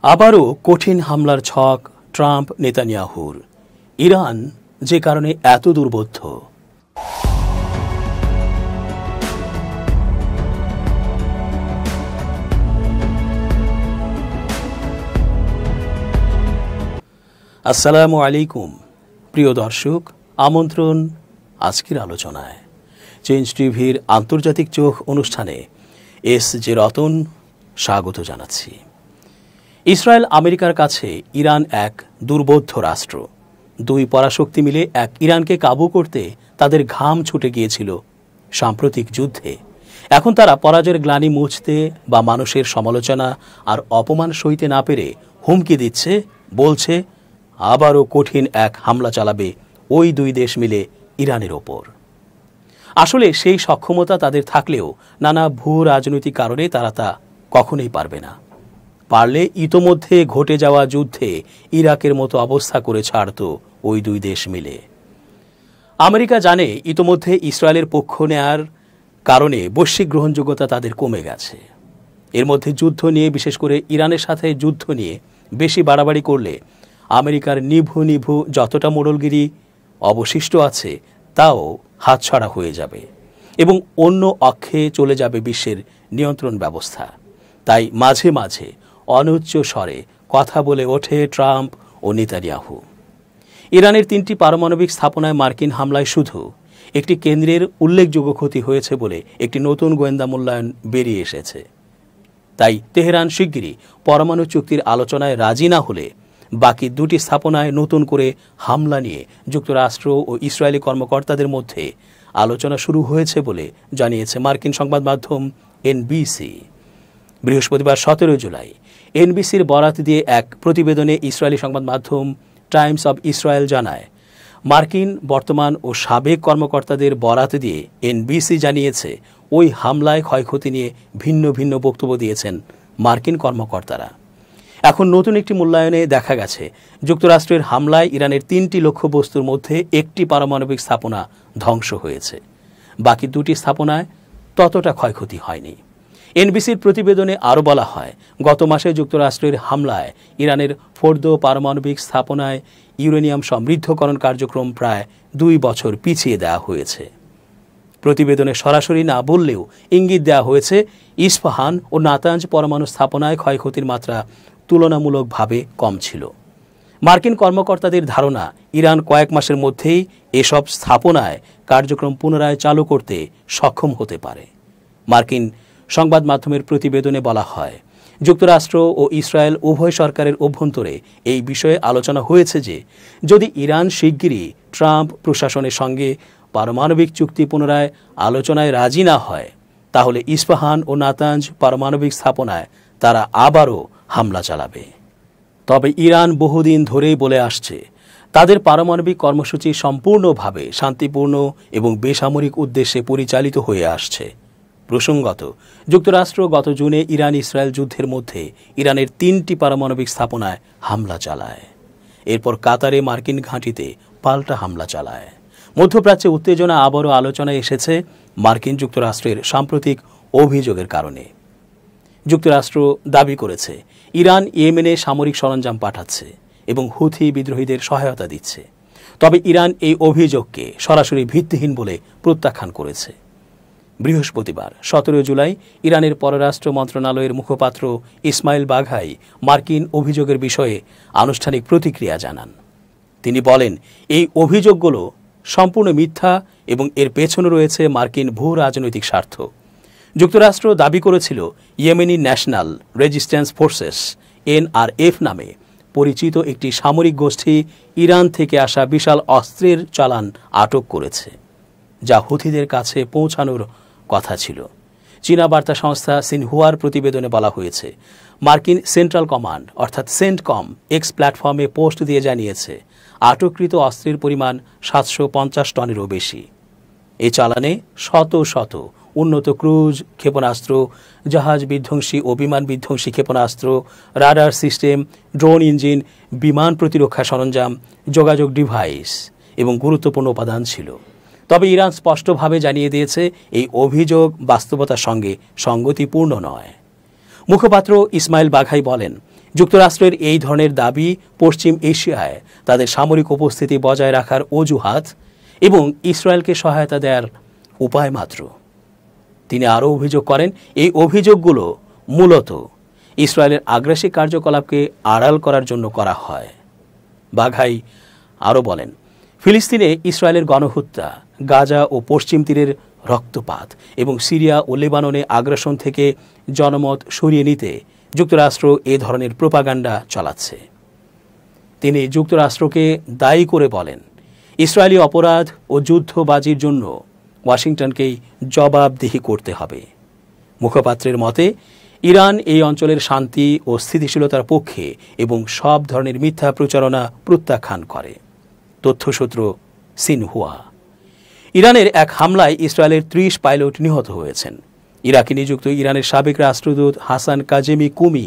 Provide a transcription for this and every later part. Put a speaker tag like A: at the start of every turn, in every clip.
A: আবারও কঠিন হামলার ছক ট্রাম্প নেতানিয়াহুর। ইরান যে কারণে এত দুর্বোধ্য। আসসালামু আলাইকুম প্রিয় দর্শক, আমন্ত্রণ আজকের আলোচনায়। চেঞ্জ টিভির আন্তর্জাতিক চোখ অনুষ্ঠানে এস জে রতন স্বাগত জানাচ্ছি। ইসরায়েল আমেরিকার কাছে ইরান এক দুর্বোধ্য রাষ্ট্র। দুই পরাশক্তি মিলে এক ইরানকে কাবু করতে তাদের ঘাম ছুটে গিয়েছিল সাম্প্রতিক যুদ্ধে। এখন তারা পরাজয়ের গ্লানি মুছতে বা মানুষের সমালোচনা আর অপমান সইতে না পেরে হুমকি দিচ্ছে, বলছে আবারও কঠিন এক হামলা চালাবে ওই দুই দেশ মিলে ইরানের ওপর। আসলে সেই সক্ষমতা তাদের থাকলেও নানা ভূ রাজনৈতিক কারণে তারা তা কখনোই পারবে না। পারলে ইতোমধ্যে ঘটে যাওয়া যুদ্ধে ইরাকের মতো অবস্থা করে ছাড়ত ওই দুই দেশ মিলে। আমেরিকা জানে ইতোমধ্যে ইসরায়েলের পক্ষ নেয়ার কারণে বৈশ্বিক গ্রহণযোগ্যতা তাদের কমে গেছে। এর মধ্যে যুদ্ধ নিয়ে, বিশেষ করে ইরানের সাথে যুদ্ধ নিয়ে বেশি বাড়াবাড়ি করলে আমেরিকার নিভু নিভু যতটা মোড়লগিরি অবশিষ্ট আছে তাও হাতছাড়া হয়ে যাবে এবং অন্য অক্ষে চলে যাবে বিশ্বের নিয়ন্ত্রণ ব্যবস্থা। তাই মাঝে মাঝে অনুচ্চ স্বরে কথা বলে ওঠে ট্রাম্প ও নেতানিয়াহু। ইরানের 3টি পারমাণবিক স্থাপনায় মার্কিন হামলায় শুধু একটি কেন্দ্রের উল্লেখযোগ্য ক্ষতি হয়েছে বলে একটি নতুন গোয়েন্দা মূল্যায়ন বেরিয়ে এসেছে। তাই তেহরান শিগগিরই পরমাণু চুক্তির আলোচনায় রাজি না হলে বাকি 2টি স্থাপনায় নতুন করে হামলা নিয়ে যুক্তরাষ্ট্র ও ইসরায়েলি কর্মকর্তাদের মধ্যে আলোচনা শুরু হয়েছে বলে জানিয়েছে মার্কিন সংবাদ মাধ্যম এনবিসি। বৃহস্পতিবার 17 জুলাই এনবিসির বরাত দিয়ে এক প্রতিবেদনে ইসরায়েলি সংবাদ মাধ্যম টাইমস অব ইসরায়েল জানায়, মার্কিন বর্তমান ও সাবেক কর্মকর্তাদের বরাত দিয়ে এনবিসি জানিয়েছে ওই হামলায় ক্ষয়ক্ষতি নিয়ে ভিন্ন ভিন্ন বক্তব্য দিয়েছেন মার্কিন কর্মকর্তারা। এখন নতুন একটি মূল্যায়নে দেখা গেছে যুক্তরাষ্ট্রের হামলায় ইরানের 3টি লক্ষ্যবস্তুর মধ্যে একটি পারমাণবিক স্থাপনা ধ্বংস হয়েছে। বাকি 2টি স্থাপনায় ততটা ক্ষয়ক্ষতি হয়নি। এনবিসির প্রতিবেদনে আরও বলা হয়, গত মাসে যুক্তরাষ্ট্রের হামলায় ইরানের ফোর্দো পারমাণবিক স্থাপনায় ইউরেনিয়াম সমৃদ্ধকরণ কার্যক্রম প্রায় 2 বছর পিছিয়ে দেওয়া হয়েছে। প্রতিবেদনে সরাসরি না বললেও ইঙ্গিত দেওয়া হয়েছে ইস্পাহান ও নাতাঞ্জ পরমাণু স্থাপনায় ক্ষয়ক্ষতির মাত্রা তুলনামূলকভাবে কম ছিল। মার্কিন কর্মকর্তাদের ধারণা, ইরান কয়েক মাসের মধ্যেই এসব স্থাপনায় কার্যক্রম পুনরায় চালু করতে সক্ষম হতে পারে। মার্কিন সংবাদ মাধ্যমের প্রতিবেদনে বলা হয়, যুক্তরাষ্ট্র ও ইসরায়েল উভয় সরকারের অভ্যন্তরে এই বিষয়ে আলোচনা হয়েছে যে যদি ইরান শিগগিরই ট্রাম্প প্রশাসনের সঙ্গে পারমাণবিক চুক্তি পুনরায় আলোচনায় রাজি না হয়, তাহলে ইস্পাহান ও নাতাঞ্জ পারমাণবিক স্থাপনায় তারা আবারও হামলা চালাবে। তবে ইরান বহুদিন ধরেই বলে আসছে তাদের পারমাণবিক কর্মসূচি সম্পূর্ণভাবে শান্তিপূর্ণ এবং বেসামরিক উদ্দেশ্যে পরিচালিত হয়ে আসছে। প্রসঙ্গত, যুক্তরাষ্ট্র গত জুনে ইরান ইসরায়েল যুদ্ধের মধ্যে ইরানের 3টি পারমাণবিক স্থাপনায় হামলা চালায়। এরপর কাতারে মার্কিন ঘাঁটিতে পাল্টা হামলা চালায়। মধ্যপ্রাচ্যে উত্তেজনা আবারও আলোচনায় এসেছে মার্কিন যুক্তরাষ্ট্রের সাম্প্রতিক অভিযোগের কারণে। যুক্তরাষ্ট্র দাবি করেছে ইরান ইয়েমেনে সামরিক সরঞ্জাম পাঠাচ্ছে এবং হুথি বিদ্রোহীদের সহায়তা দিচ্ছে। তবে ইরান এই অভিযোগকে সরাসরি ভিত্তিহীন বলে প্রত্যাখ্যান করেছে। বৃহস্পতিবার 17 জুলাই ইরানের পররাষ্ট্র মন্ত্রণালয়ের মুখপাত্র ইসমাইল বাঘাই মার্কিন অভিযোগের বিষয়ে আনুষ্ঠানিক প্রতিক্রিয়া জানান। তিনি বলেন, এই অভিযোগগুলো সম্পূর্ণ মিথ্যা এবং এর পেছনে রয়েছে মার্কিন ভূ রাজনৈতিক স্বার্থ। যুক্তরাষ্ট্র দাবি করেছিল Yemeni national resistance forces NRF নামে পরিচিত একটি সামরিক গোষ্ঠী ইরান থেকে আসা বিশাল অস্ত্রের চালান আটক করেছে, যা হুথিদের কাছে পৌঁছানোর কথা ছিল। চীনা বার্তা সংস্থা সিনহুয়ার প্রতিবেদনে বলা হয়েছে, মার্কিন সেন্ট্রাল কমান্ড অর্থাৎ সেন্টকম এক্স প্ল্যাটফর্মে পোস্ট দিয়ে জানিয়েছে আটককৃত অস্ত্রের পরিমাণ 750 টনেরও বেশি। এই চালানে শত শত উন্নত ক্রুজ ক্ষেপণাস্ত্র, জাহাজ বিধ্বংসী ও বিমান বিধ্বংসী ক্ষেপণাস্ত্র, রাডার সিস্টেম, ড্রোন ইঞ্জিন, বিমান প্রতিরক্ষা সরঞ্জাম, যোগাযোগ ডিভাইস এবং গুরুত্বপূর্ণ উপাদান ছিল। তবে ইরান স্পষ্টভাবে জানিয়ে দিয়েছে এই অভিযোগ বাস্তবতার সঙ্গে সঙ্গতিপূর্ণ নয়। মুখপাত্র ইসমাইল বাঘাই বলেন, যুক্তরাষ্ট্রের এই ধরনের দাবি পশ্চিম এশিয়ায় তাদের সামরিক উপস্থিতি বজায় রাখার অজুহাত এবং ইসরায়েলকে সহায়তা দেওয়ার উপায় মাত্র। তিনি আরও অভিযোগ করেন, এই অভিযোগগুলো মূলত ইসরায়েলের আগ্রাসী কার্যকলাপকে আড়াল করার জন্য করা হয়। বাঘাই আরও বলেন, ফিলিস্তিনে ইসরায়েলের গণহত্যা, গাজা ও পশ্চিম তীরের রক্তপাত এবং সিরিয়া ও লেবাননে আগ্রাসন থেকে জনমত সরিয়ে নিতে যুক্তরাষ্ট্র এ ধরনের প্রোপাগান্ডা চালাচ্ছে। তিনি যুক্তরাষ্ট্রকে দায়ী করে বলেন, ইসরায়েলি অপরাধ ও যুদ্ধবাজির জন্য ওয়াশিংটনকেই জবাবদিহি করতে হবে। মুখপাত্রের মতে, ইরান এই অঞ্চলের শান্তি ও স্থিতিশীলতার পক্ষে এবং সব ধরনের মিথ্যা প্রচারণা প্রত্যাখ্যান করে। তথ্যসূত্র সিনহুয়া। ইরানের এক হামলায় ইসরায়েলের ৩০ পাইলট নিহত হয়েছেন। ইরাকে নিযুক্ত ইরানের সাবেক রাষ্ট্রদূত হাসান কাজেমি কুমি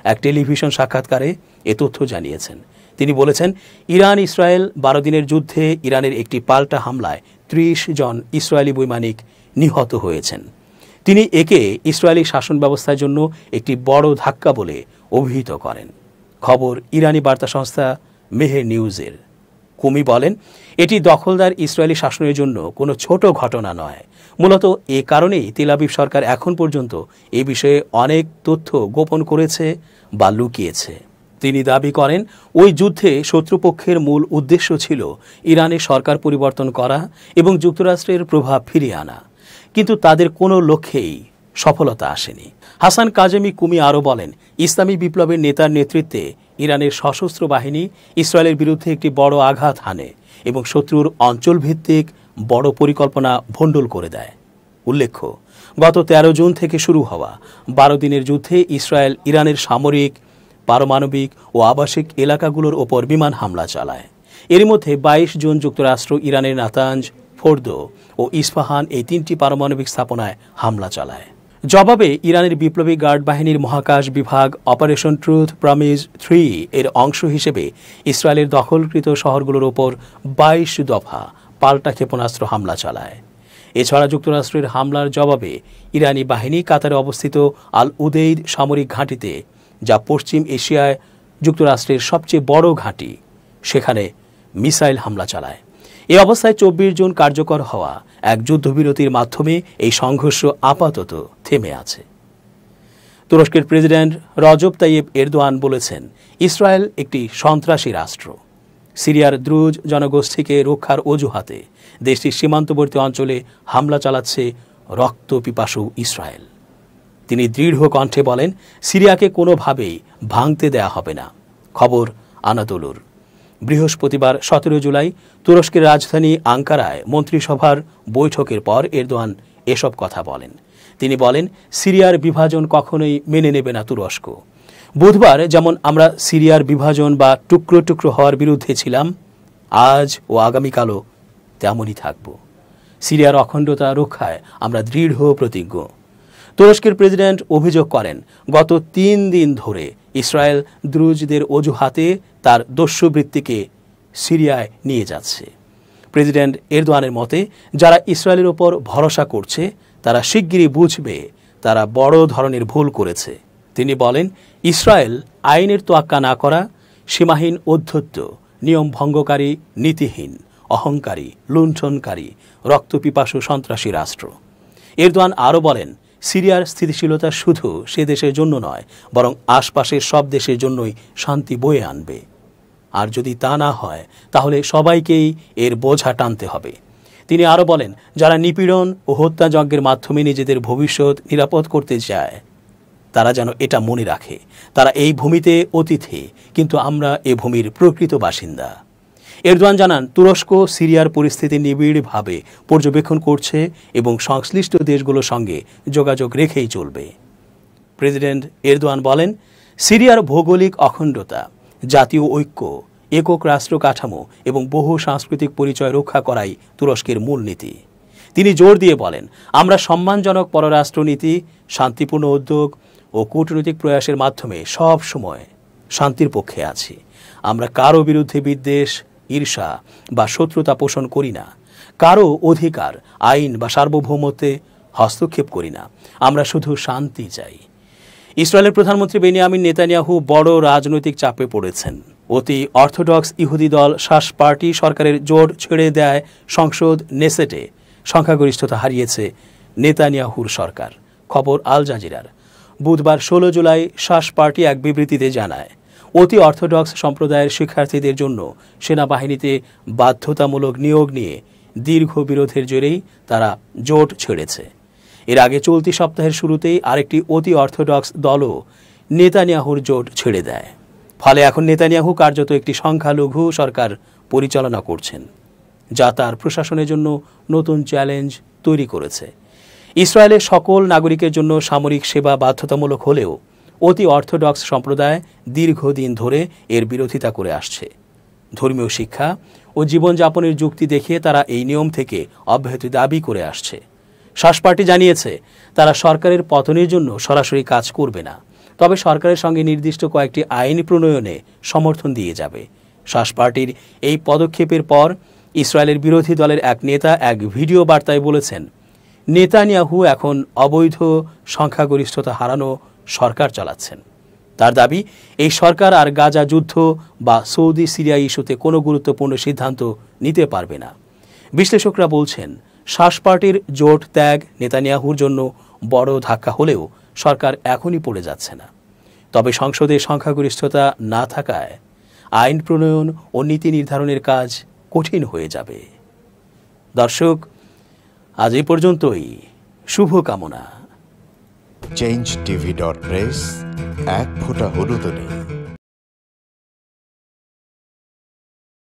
A: এক টেলিভিশন সাক্ষাৎকারে এ তথ্য জানিয়েছেন। তিনি বলেছেন, ইরান ইসরায়েল ১২ দিনের যুদ্ধে ইরানের একটি পাল্টা হামলায় ৩০ জন ইসরায়েলি বৈমানিক নিহত হয়েছেন। তিনি একে ইসরায়েলি শাসন ব্যবস্থার জন্য একটি বড় ধাক্কা বলে অভিহিত করেন। খবর ইরানি বার্তা সংস্থা মেহের নিউজের। কুমি বলেন, এটি দখলদার ইসরায়েলি শাসনের জন্য কোনো ছোট ঘটনা নয়। মূলত এ কারণেই তেল আবিব সরকার এখন পর্যন্ত এ বিষয়ে অনেক তথ্য গোপন করেছে বা লুকিয়েছে। তিনি দাবি করেন, ওই যুদ্ধে শত্রুপক্ষের মূল উদ্দেশ্য ছিল ইরানের সরকার পরিবর্তন করা এবং যুক্তরাষ্ট্রের প্রভাব ফিরিয়ে আনা, কিন্তু তাদের কোনো লক্ষ্যেই সফলতা আসেনি। হাসান কাজেমি কুমি আরও বলেন, ইসলামী বিপ্লবের নেতার নেতৃত্বে ইরানের সশস্ত্র বাহিনী ইসরায়েলের বিরুদ্ধে একটি বড় আঘাত হানে এবং শত্রুর অঞ্চলভিত্তিক বড় পরিকল্পনা ভণ্ডুল করে দেয়। উল্লেখ্য, গত ১৩ জুন থেকে শুরু হওয়া ১২ দিনের যুদ্ধে ইসরায়েল ইরানের সামরিক, পারমাণবিক ও আবাসিক এলাকাগুলোর ওপর বিমান হামলা চালায়। এর মধ্যে ২২ জুন যুক্তরাষ্ট্র ইরানের নাতাঞ্জ, ফোর্দো ও ইস্পাহান এই ৩টি পারমাণবিক স্থাপনায় হামলা চালায়। জবাবে ইরানের বিপ্লবী গার্ড বাহিনীর মহাকাশ বিভাগ অপারেশন ট্রুথ প্রমিস ৩ এর অংশ হিসেবে ইসরায়েলের দখলকৃত শহরগুলোর ওপর ২২ দফা পাল্টা ক্ষেপণাস্ত্র হামলা চালায়। এছাড়া যুক্তরাষ্ট্রের হামলার জবাবে ইরানি বাহিনী কাতারে অবস্থিত আল উদেইদ সামরিক ঘাঁটিতে, যা পশ্চিম এশিয়ায় যুক্তরাষ্ট্রের সবচেয়ে বড় ঘাঁটি, সেখানে মিসাইল হামলা চালায়। এই অবস্থায় ২৪ জুন কার্যকর হওয়া এক যুদ্ধবিরতির মাধ্যমে এই সংঘর্ষ আপাতত থেমে আছে। তুরস্কের প্রেসিডেন্ট রজব তাইয়েব এরদোয়ান বলেছেন, ইসরায়েল একটি সন্ত্রাসী রাষ্ট্র। সিরিয়ার দ্রুজ জনগোষ্ঠীকে রক্ষার অজুহাতে দেশটির সীমান্তবর্তী অঞ্চলে হামলা চালাচ্ছে রক্তপিপাসু ইসরায়েল। তিনি দৃঢ় কণ্ঠে বলেন, সিরিয়াকে কোনোভাবেই ভাঙতে দেয়া হবে না। খবর আনাদোলুর। বৃহস্পতিবার ১৭ জুলাই তুরস্কের রাজধানী আঙ্কারায় মন্ত্রিসভার বৈঠকের পর এরদোয়ান এসব কথা বলেন। তিনি বলেন, সিরিয়ার বিভাজন কখনোই মেনে নেবে না তুরস্ক। বুধবার যেমন আমরা সিরিয়ার বিভাজন বা টুকরো টুকরো হওয়ার বিরুদ্ধে ছিলাম, আজ ও আগামীকালও তেমনই থাকব। সিরিয়ার অখণ্ডতা রক্ষায় আমরা দৃঢ় প্রতিজ্ঞ। তুরস্কের প্রেসিডেন্ট অভিযোগ করেন, গত ৩ দিন ধরে ইসরায়েল দ্রুজদের অজুহাতে তার দস্যুবৃত্তিকে সিরিয়ায় নিয়ে যাচ্ছে। প্রেসিডেন্ট এরদোয়ানের মতে, যারা ইসরায়েলের ওপর ভরসা করছে তারা শিগগিরই বুঝবে তারা বড় ধরনের ভুল করেছে। তিনি বলেন, ইসরায়েল আইনের তোয়াক্কা না করা, সীমাহীন ঔদ্ধত্য, নিয়ম ভঙ্গকারী, নীতিহীন, অহংকারী, লুণ্ঠনকারী, রক্তপিপাসু সন্ত্রাসী রাষ্ট্র। এরদোয়ান আরও বলেন, সিরিয়ার স্থিতিশীলতা শুধু সে দেশের জন্য নয়, বরং আশপাশের সব দেশের জন্যই শান্তি বয়ে আনবে। আর যদি তা না হয়, তাহলে সবাইকেই এর বোঝা টানতে হবে। তিনি আরও বলেন, যারা নিপীড়ন ও হত্যাযজ্ঞের মাধ্যমে নিজেদের ভবিষ্যৎ নিরাপদ করতে চায়, তারা যেন এটা মনে রাখে, তারা এই ভূমিতে অতিথি, কিন্তু আমরা এ ভূমির প্রকৃত বাসিন্দা। এরদোয়ান জানান, তুরস্ক সিরিয়ার পরিস্থিতি নিবিড়ভাবে পর্যবেক্ষণ করছে এবং সংশ্লিষ্ট দেশগুলোর সঙ্গে যোগাযোগ রেখেই চলবে। প্রেসিডেন্ট এরদোয়ান বলেন, সিরিয়ার ভৌগোলিক অখণ্ডতা, জাতীয় ঐক্য, একক রাষ্ট্র কাঠামো এবং বহু সাংস্কৃতিক পরিচয় রক্ষা করাই তুরস্কের মূলনীতি। তিনি জোর দিয়ে বলেন, আমরা সম্মানজনক পররাষ্ট্রনীতি, শান্তিপূর্ণ উদ্যোগ ও কূটনৈতিক প্রয়াসের মাধ্যমে সব সময় শান্তির পক্ষে আছি। আমরা কারো বিরুদ্ধে বিদ্বেষ, ঈর্ষা বা শত্রুতা পোষণ করি না। কারো অধিকার, আইন বা সার্বভৌমত্বে হস্তক্ষেপ করি না। আমরা শুধু শান্তি চাই। ইসরায়েলের প্রধানমন্ত্রী বেনিয়ামিন নেতানিয়াহু বড় রাজনৈতিক চাপে পড়েছেন। অতি অর্থোডক্স ইহুদি দল শাস পার্টি সরকারের জোট ছেড়ে দেয় সংসদ নেসেটে সংখ্যাগরিষ্ঠতা হারিয়েছে নেতানিয়াহুর সরকার। খবর আল জাজিরার। বুধবার 16 জুলাই শাস পার্টি এক বিবৃতিতে জানায়, অতি অর্থোডক্স সম্প্রদায়ের শিক্ষার্থীদের জন্য সেনাবাহিনীতে বাধ্যতামূলক নিয়োগ নিয়ে দীর্ঘ বিরোধের জেরেই তারা জোট ছেড়েছে। এর আগে চলতি সপ্তাহের শুরুতেই আরেকটি অতি অর্থোডক্স দলও নেতানিয়াহুর জোট ছেড়ে দেয়। ফলে এখন নেতানিয়াহু কার্যত একটি সংখ্যালঘু সরকার পরিচালনা করছেন, যা তার প্রশাসনের জন্য নতুন চ্যালেঞ্জ তৈরি করেছে। ইসরায়েলের সকল নাগরিকের জন্য সামরিক সেবা বাধ্যতামূলক হলেও অতি অর্থোডক্স সম্প্রদায় দীর্ঘদিন ধরে এর বিরোধিতা করে আসছে। ধর্মীয় শিক্ষা ও জীবনযাপনের যুক্তি দেখিয়ে তারা এই নিয়ম থেকে অব্যাহতি দাবি করে আসছে। শাস পার্টি জানিয়েছে, তারা সরকারের পতনের জন্য সরাসরি কাজ করবে না, তবে সরকারের সঙ্গে নির্দিষ্ট কয়েকটি আইন প্রণয়নে সমর্থন দিয়ে যাবে। শাস পার্টির এই পদক্ষেপের পর ইসরায়েলের বিরোধী দলের এক নেতা এক ভিডিও বার্তায় বলেছেন, নেতানিয়াহু এখন অবৈধ সংখ্যাগরিষ্ঠতা হারানো সরকার চালাচ্ছেন। তার দাবি, এই সরকার আর গাজা যুদ্ধ বা সৌদি সিরিয়া ইস্যুতে কোনো গুরুত্বপূর্ণ সিদ্ধান্ত নিতে পারবে না। বিশ্লেষকরা বলছেন, শাস পার্টির জোট ত্যাগ নেতানিয়াহুর জন্য বড় ধাক্কা হলেও সরকার এখনই পড়ে যাচ্ছে না। তবে সংসদে সংখ্যাগরিষ্ঠতা না থাকায় আইন প্রণয়ন ও নীতি নির্ধারণের কাজ কঠিন হয়ে যাবে। দর্শক, আজ এই পর্যন্তই। শুভকামনা।
B: change tv.press এক ফোঁটা হলুদ নেই।